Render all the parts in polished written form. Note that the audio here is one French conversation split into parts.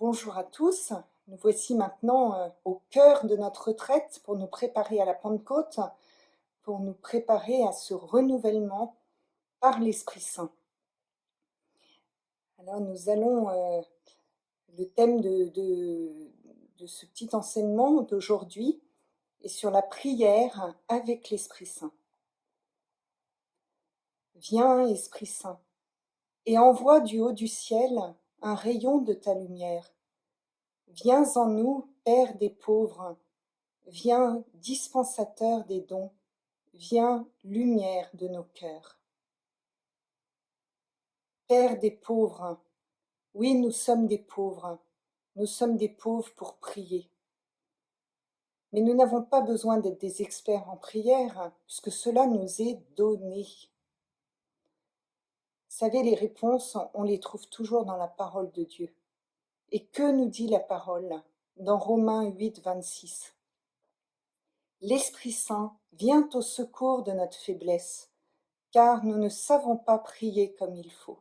Bonjour à tous, nous voici maintenant au cœur de notre retraite pour nous préparer à la Pentecôte, pour nous préparer à ce renouvellement par l'Esprit Saint. Alors nous allons, le thème de ce petit enseignement d'aujourd'hui est sur la prière avec l'Esprit Saint. Viens, Esprit Saint, et envoie du haut du ciel un rayon de ta lumière. Viens en nous, Père des pauvres. Viens, dispensateur des dons, viens, lumière de nos cœurs. Père des pauvres, oui, nous sommes des pauvres pour prier. Mais nous n'avons pas besoin d'être des experts en prière, puisque cela nous est donné. Vous savez, les réponses, on les trouve toujours dans la parole de Dieu. Et que nous dit la parole dans Romains 8, 26 ? L'Esprit Saint vient au secours de notre faiblesse, car nous ne savons pas prier comme il faut.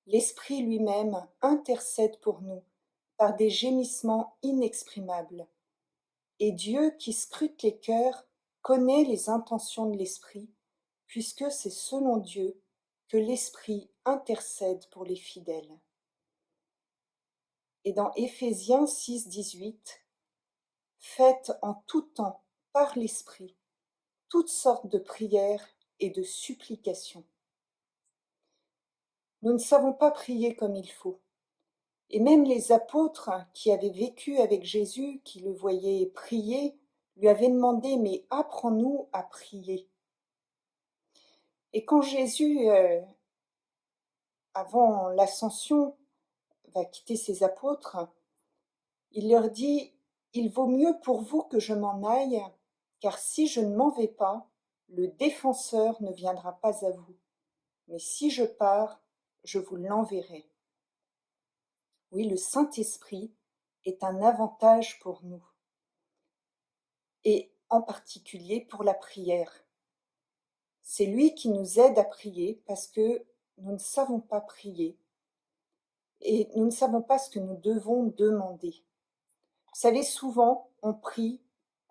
L'Esprit lui-même intercède pour nous par des gémissements inexprimables. Et Dieu, qui scrute les cœurs, connaît les intentions de l'Esprit, puisque c'est selon Dieu que l'Esprit intercède pour les fidèles. Et dans Éphésiens 6, 18, faites en tout temps, par l'Esprit, toutes sortes de prières et de supplications. Nous ne savons pas prier comme il faut. Et même les apôtres qui avaient vécu avec Jésus, qui le voyaient prier, lui avaient demandé « Mais apprends-nous à prier ». Et quand Jésus, avant l'ascension, va quitter ses apôtres, il leur dit « Il vaut mieux pour vous que je m'en aille, car si je ne m'en vais pas, le défenseur ne viendra pas à vous. Mais si je pars, je vous l'enverrai. » Oui, le Saint-Esprit est un avantage pour nous, et en particulier pour la prière. C'est lui qui nous aide à prier parce que nous ne savons pas prier et nous ne savons pas ce que nous devons demander. Vous savez, souvent, on prie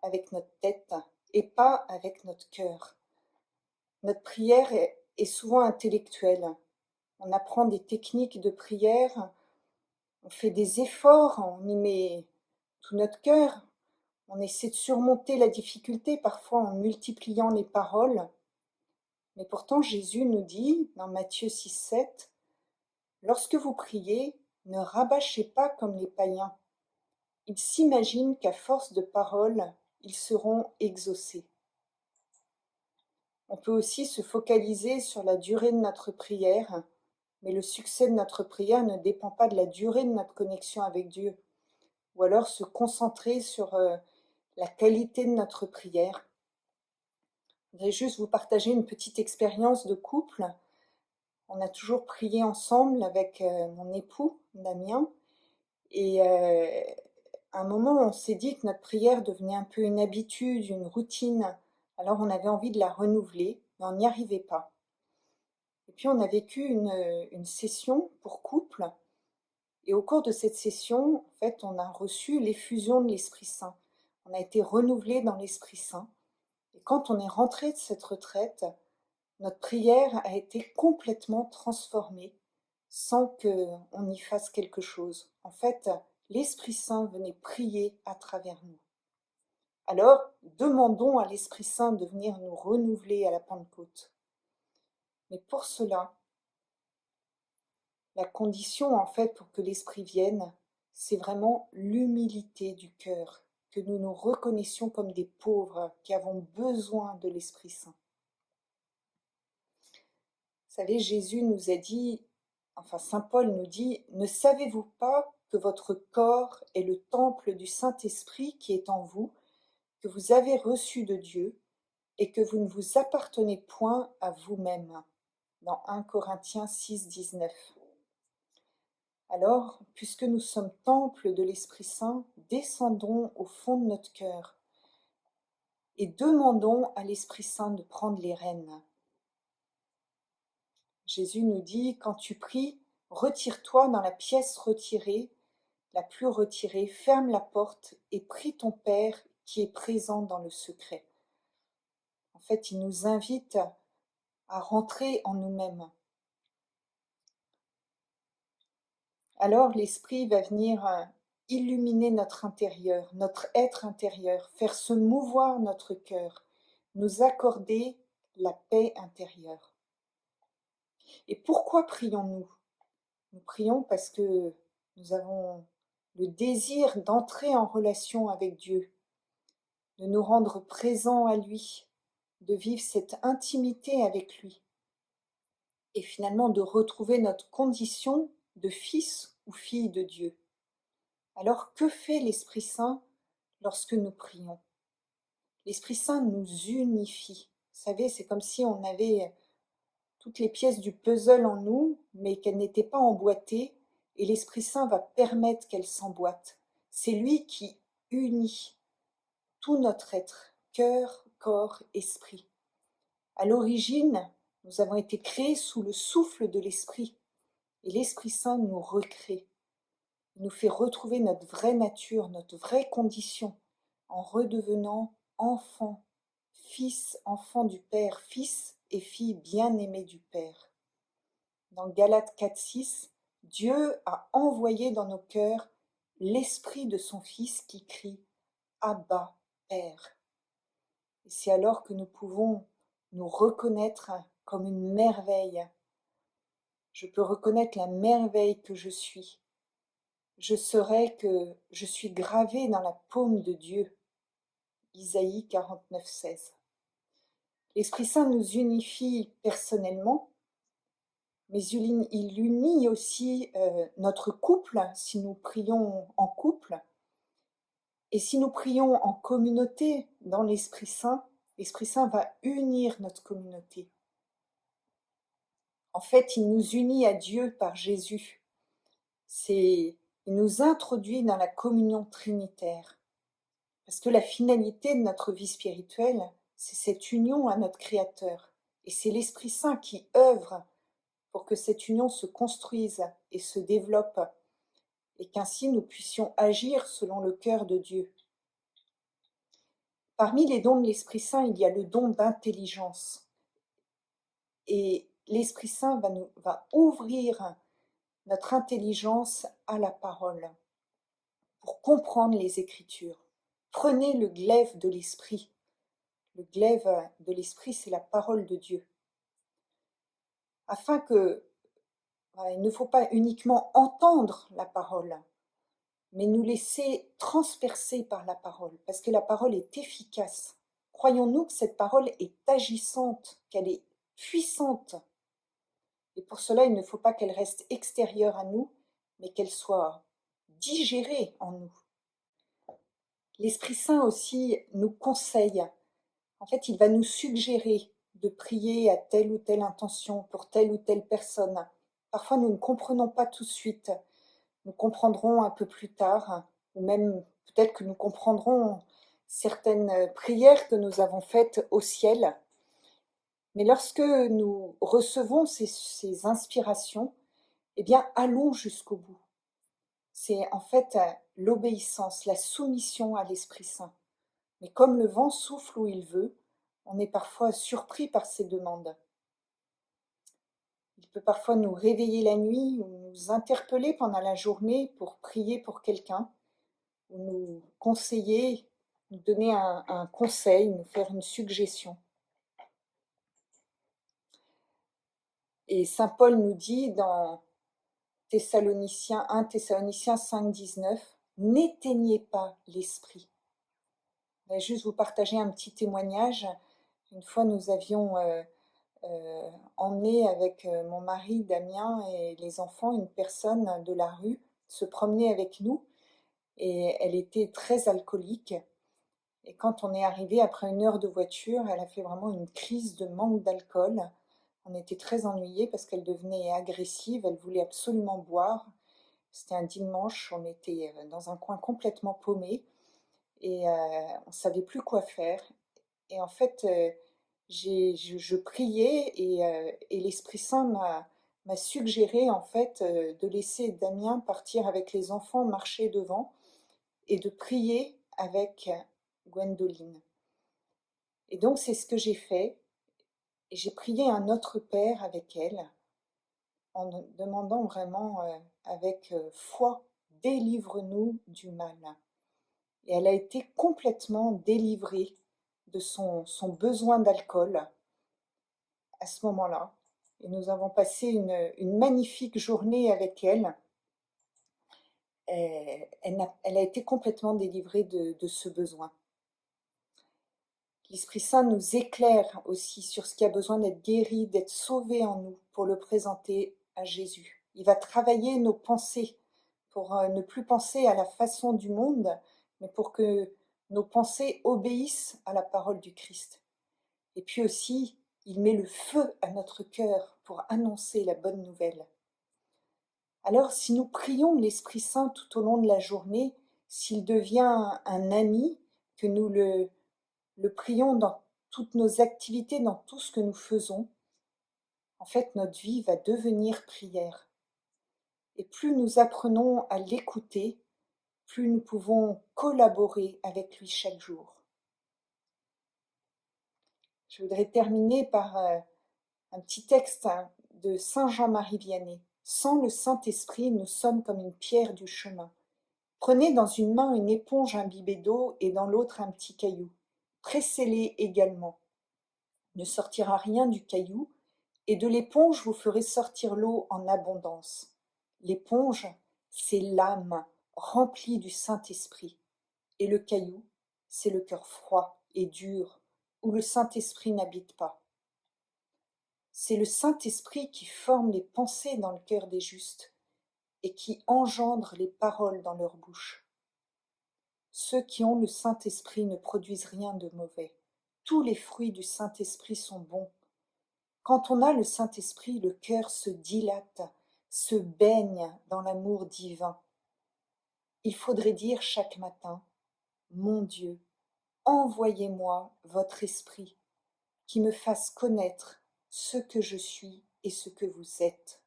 avec notre tête et pas avec notre cœur. Notre prière est souvent intellectuelle. On apprend des techniques de prière, on fait des efforts, on y met tout notre cœur, on essaie de surmonter la difficulté parfois en multipliant les paroles. Mais pourtant, Jésus nous dit, dans Matthieu 6, 7, « Lorsque vous priez, ne rabâchez pas comme les païens. Ils s'imaginent qu'à force de paroles, ils seront exaucés. » On peut aussi se focaliser sur la durée de notre prière, mais le succès de notre prière ne dépend pas de la durée de notre connexion avec Dieu. Ou alors se concentrer sur la qualité de notre prière. Je voudrais juste vous partager une petite expérience de couple. On a toujours prié ensemble avec mon époux, Damien, et à un moment, on s'est dit que notre prière devenait un peu une habitude, une routine. Alors on avait envie de la renouveler, mais on n'y arrivait pas. Et puis on a vécu une session pour couple, et au cours de cette session, en fait, on a reçu l'effusion de l'Esprit Saint. On a été renouvelés dans l'Esprit Saint. Et quand on est rentré de cette retraite, notre prière a été complètement transformée sans qu'on y fasse quelque chose. En fait, l'Esprit Saint venait prier à travers nous. Alors, demandons à l'Esprit Saint de venir nous renouveler à la Pentecôte. Mais pour cela, la condition en fait pour que l'Esprit vienne, c'est vraiment l'humilité du cœur, que nous nous reconnaissions comme des pauvres qui avons besoin de l'Esprit Saint. Vous savez, Jésus nous a dit, enfin Saint Paul nous dit, « Ne savez-vous pas que votre corps est le temple du Saint-Esprit qui est en vous, que vous avez reçu de Dieu, et que vous ne vous appartenez point à vous-même » dans 1 Corinthiens 6, 19. Alors, puisque nous sommes temple de l'Esprit Saint, descendons au fond de notre cœur et demandons à l'Esprit Saint de prendre les rênes. Jésus nous dit, quand tu pries, retire-toi dans la pièce retirée, la plus retirée, ferme la porte et prie ton Père qui est présent dans le secret. En fait, il nous invite à rentrer en nous-mêmes. Alors l'Esprit va venir illuminer notre intérieur, notre être intérieur, faire se mouvoir notre cœur, nous accorder la paix intérieure. Et pourquoi prions-nous? Nous prions parce que nous avons le désir d'entrer en relation avec Dieu, de nous rendre présents à lui, de vivre cette intimité avec lui et finalement de retrouver notre condition de fils ou fille de Dieu. Alors que fait l'Esprit Saint lorsque nous prions? L'Esprit Saint nous unifie. Vous savez, c'est comme si on avait toutes les pièces du puzzle en nous, mais qu'elles n'étaient pas emboîtées, et l'Esprit Saint va permettre qu'elles s'emboîtent. C'est lui qui unit tout notre être, cœur, corps, esprit. À l'origine, nous avons été créés sous le souffle de l'Esprit, et l'Esprit Saint nous recrée. Il nous fait retrouver notre vraie nature, notre vraie condition, en redevenant enfants, fils, enfants du Père, fils et filles bien-aimés du Père. Dans Galates 4,6, Dieu a envoyé dans nos cœurs l'esprit de son Fils qui crie « Abba, Père ». Et c'est alors que nous pouvons nous reconnaître comme une merveille. Je peux reconnaître la merveille que je suis. Je saurai que je suis gravé dans la paume de Dieu. Isaïe 49,16. L'Esprit Saint nous unifie personnellement, mais il unit aussi notre couple, si nous prions en couple. Et si nous prions en communauté dans l'Esprit Saint va unir notre communauté. En fait, il nous unit à Dieu par Jésus. Il nous introduit dans la communion trinitaire. Parce que la finalité de notre vie spirituelle, c'est cette union à notre Créateur. Et c'est l'Esprit Saint qui œuvre pour que cette union se construise et se développe, et qu'ainsi nous puissions agir selon le cœur de Dieu. Parmi les dons de l'Esprit Saint, il y a le don d'intelligence. Et l'Esprit Saint va ouvrir notre intelligence à la parole pour comprendre les Écritures. Prenez le glaive de l'Esprit. Le glaive de l'Esprit, c'est la parole de Dieu. Afin que, il ne faut pas uniquement entendre la parole, mais nous laisser transpercer par la parole, parce que la parole est efficace. Croyons-nous que cette parole est agissante, qu'elle est puissante. Et pour cela, il ne faut pas qu'elle reste extérieure à nous, mais qu'elle soit digérée en nous. L'Esprit Saint aussi nous conseille. En fait, il va nous suggérer de prier à telle ou telle intention pour telle ou telle personne. Parfois, nous ne comprenons pas tout de suite. Nous comprendrons un peu plus tard, ou même peut-être que nous comprendrons certaines prières que nous avons faites au ciel. Mais lorsque nous recevons ces inspirations, eh bien, allons jusqu'au bout. C'est en fait l'obéissance, la soumission à l'Esprit Saint. Mais comme le vent souffle où il veut, on est parfois surpris par ses demandes. Il peut parfois nous réveiller la nuit ou nous interpeller pendant la journée pour prier pour quelqu'un, ou nous conseiller, nous donner un conseil, nous faire une suggestion. Et saint Paul nous dit dans 1 Thessaloniciens 5,19, « N'éteignez pas l'esprit ». Je vais juste vous partager un petit témoignage. Une fois, nous avions emmené avec mon mari Damien et les enfants une personne de la rue se promener avec nous, et elle était très alcoolique. Et quand on est arrivé après 1 heure de voiture, elle a fait vraiment une crise de manque d'alcool. On était très ennuyés parce qu'elle devenait agressive, elle voulait absolument boire. C'était un dimanche, on était dans un coin complètement paumé et on ne savait plus quoi faire. Et en fait, je priais et l'Esprit Saint m'a suggéré en fait de laisser Damien partir avec les enfants marcher devant et de prier avec Gwendoline. Et donc c'est ce que j'ai fait, et j'ai prié un autre Père avec elle, en demandant vraiment avec foi, délivre-nous du mal. Et elle a été complètement délivrée de son besoin d'alcool à ce moment-là. Et nous avons passé une magnifique journée avec elle. Elle a été complètement délivrée de ce besoin. L'Esprit Saint nous éclaire aussi sur ce qui a besoin d'être guéri, d'être sauvé en nous, pour le présenter à Jésus. Il va travailler nos pensées pour ne plus penser à la façon du monde, mais pour que nos pensées obéissent à la parole du Christ. Et puis aussi, il met le feu à notre cœur pour annoncer la bonne nouvelle. Alors, si nous prions l'Esprit Saint tout au long de la journée, s'il devient un ami, que nous le prions dans toutes nos activités, dans tout ce que nous faisons, en fait, notre vie va devenir prière. Et plus nous apprenons à l'écouter, plus nous pouvons collaborer avec lui chaque jour. Je voudrais terminer par un petit texte de Saint Jean-Marie Vianney. Sans le Saint-Esprit, nous sommes comme une pierre du chemin. Prenez dans une main une éponge imbibée d'eau et dans l'autre un petit caillou. Pressez-les également. Ne sortira rien du caillou, et de l'éponge vous ferez sortir l'eau en abondance. L'éponge, c'est l'âme remplie du Saint-Esprit, et le caillou, c'est le cœur froid et dur, où le Saint-Esprit n'habite pas. C'est le Saint-Esprit qui forme les pensées dans le cœur des justes, et qui engendre les paroles dans leur bouche. Ceux qui ont le Saint-Esprit ne produisent rien de mauvais. Tous les fruits du Saint-Esprit sont bons. Quand on a le Saint-Esprit, le cœur se dilate, se baigne dans l'amour divin. Il faudrait dire chaque matin, mon Dieu, envoyez-moi votre esprit qui me fasse connaître ce que je suis et ce que vous êtes.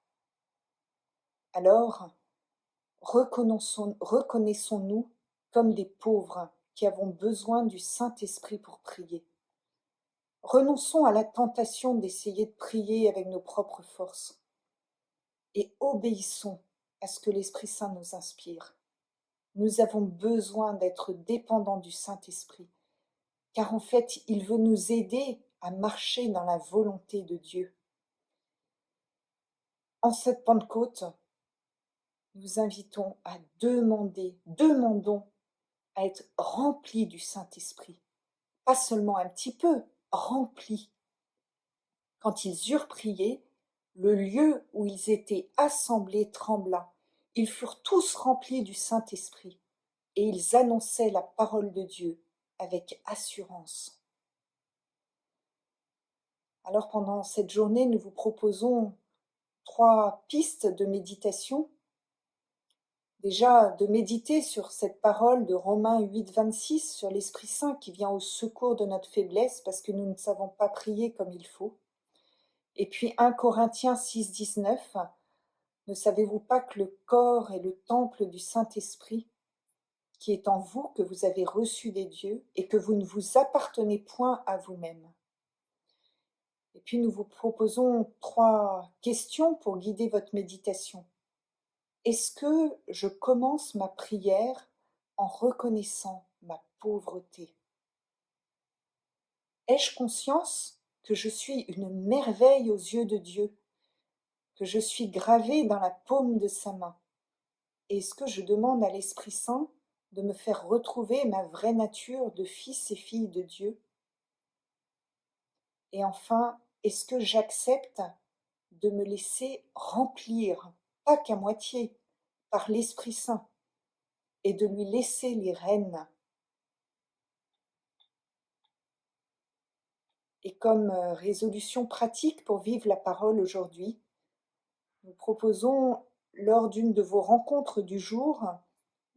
Alors, reconnaissons-nous comme des pauvres qui avons besoin du Saint-Esprit pour prier. Renonçons à la tentation d'essayer de prier avec nos propres forces et obéissons à ce que l'Esprit Saint nous inspire. Nous avons besoin d'être dépendants du Saint-Esprit, car en fait, il veut nous aider à marcher dans la volonté de Dieu. En cette Pentecôte, nous invitons à demandons à être remplis du Saint-Esprit. Pas seulement un petit peu, remplis. Quand ils eurent prié, le lieu où ils étaient assemblés trembla. Ils furent tous remplis du Saint-Esprit, et ils annonçaient la parole de Dieu avec assurance. Alors pendant cette journée, nous vous proposons 3 pistes de méditation. Déjà, de méditer sur cette parole de Romains 8, 26, sur l'Esprit Saint qui vient au secours de notre faiblesse parce que nous ne savons pas prier comme il faut. Et puis 1 Corinthiens 6, 19, ne savez-vous pas que le corps est le temple du Saint-Esprit qui est en vous, que vous avez reçu des dieux, et que vous ne vous appartenez point à vous-même. Et puis nous vous proposons 3 questions pour guider votre méditation. Est-ce que je commence ma prière en reconnaissant ma pauvreté? Ai-je conscience que je suis une merveille aux yeux de Dieu, que je suis gravée dans la paume de sa main? Est-ce que je demande à l'Esprit Saint de me faire retrouver ma vraie nature de fils et fille de Dieu? Et enfin, est-ce que j'accepte de me laisser remplir, pas qu'à moitié, par l'Esprit Saint, et de lui laisser les rênes? Et comme résolution pratique pour vivre la parole aujourd'hui, nous proposons, lors d'une de vos rencontres du jour,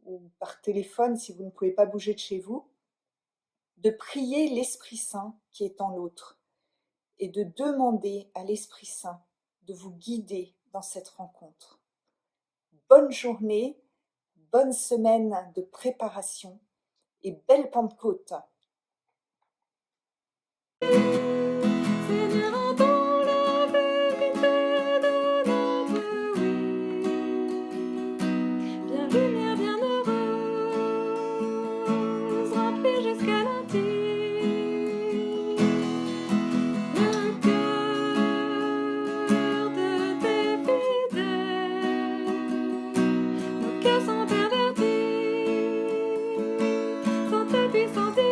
ou par téléphone si vous ne pouvez pas bouger de chez vous, de prier l'Esprit Saint qui est en l'autre, et de demander à l'Esprit Saint de vous guider dans cette rencontre. Bonne journée, bonne semaine de préparation et belle Pentecôte. Seigneur, entends la vérité de notre oui. Bien lumière, bien heureuse, remplie jusqu'à l'intime. Le cœur de tes fidèles, nos cœurs sont pervertis, sans ta puissance.